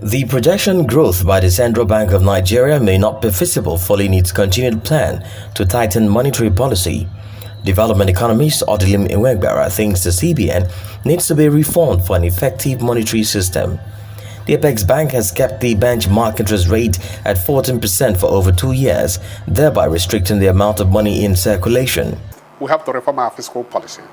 The projection growth by the Central Bank of Nigeria may not be feasible following its continued plan to tighten monetary policy. Development economist Odilim Iwegbara thinks the CBN needs to be reformed for an effective monetary system. The Apex Bank has kept the benchmark interest rate at 14% for over 2 years, thereby restricting the amount of money in circulation. We have to reform our fiscal policy,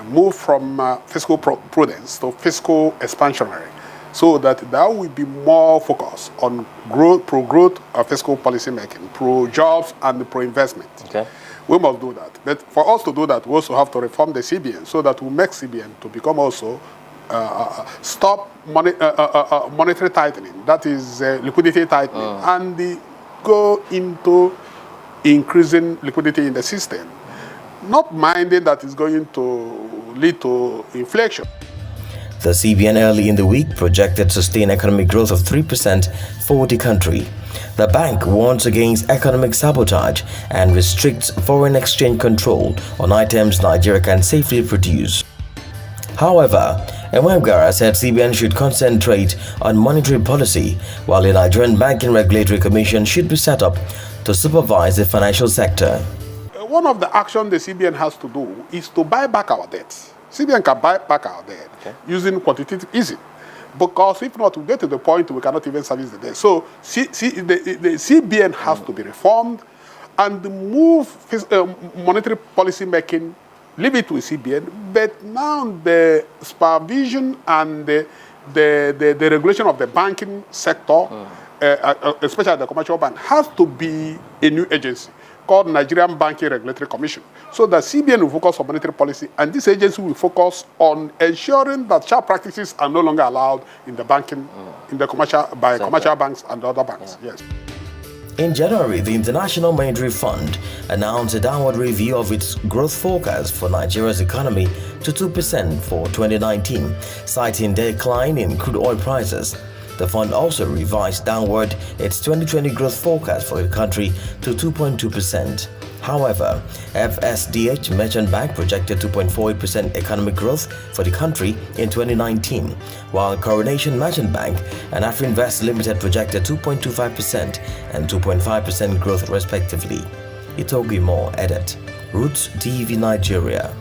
move from fiscal prudence to fiscal expansionary, so that there will be more focus on growth, pro-growth fiscal policy making, pro-jobs and pro-investment. Okay. We must do that. But for us to do that, we also have to reform the CBN so that we make CBN to become also stop monetary tightening, that is liquidity tightening, and go into increasing liquidity in the system, not minding that it's going to lead to inflation. The CBN early in the week projected sustained economic growth of 3% for the country. The bank warns against economic sabotage and restricts foreign exchange control on items Nigeria can safely produce. However, Iwegbara said CBN should concentrate on monetary policy, while the Nigerian Banking Regulatory Commission should be set up to supervise the financial sector. One of the actions the CBN has to do is to buy back our debts. CBN can buy back our debt using quantitative easing, because if not, we get to the point we cannot even service the debt. So the CBN has to be reformed and move monetary policy making, leave it to CBN, but now the supervision and the regulation of the banking sector, especially the commercial bank, has to be a new agency called Nigerian Banking Regulatory Commission, so that CBN will focus on monetary policy, and this agency will focus on ensuring that sharp practices are no longer allowed in the banking, in the commercial banks and other banks. Yes. In January, the International Monetary Fund announced a downward review of its growth forecast for Nigeria's economy to 2% for 2019, citing decline in crude oil prices. The fund also revised downward its 2020 growth forecast for the country to 2.2%. However, FSDH Merchant Bank projected 2.48% economic growth for the country in 2019, while Coronation Merchant Bank and Afrinvest Limited projected 2.25% and 2.5% growth respectively. Itogi Moore edit. Roots TV Nigeria.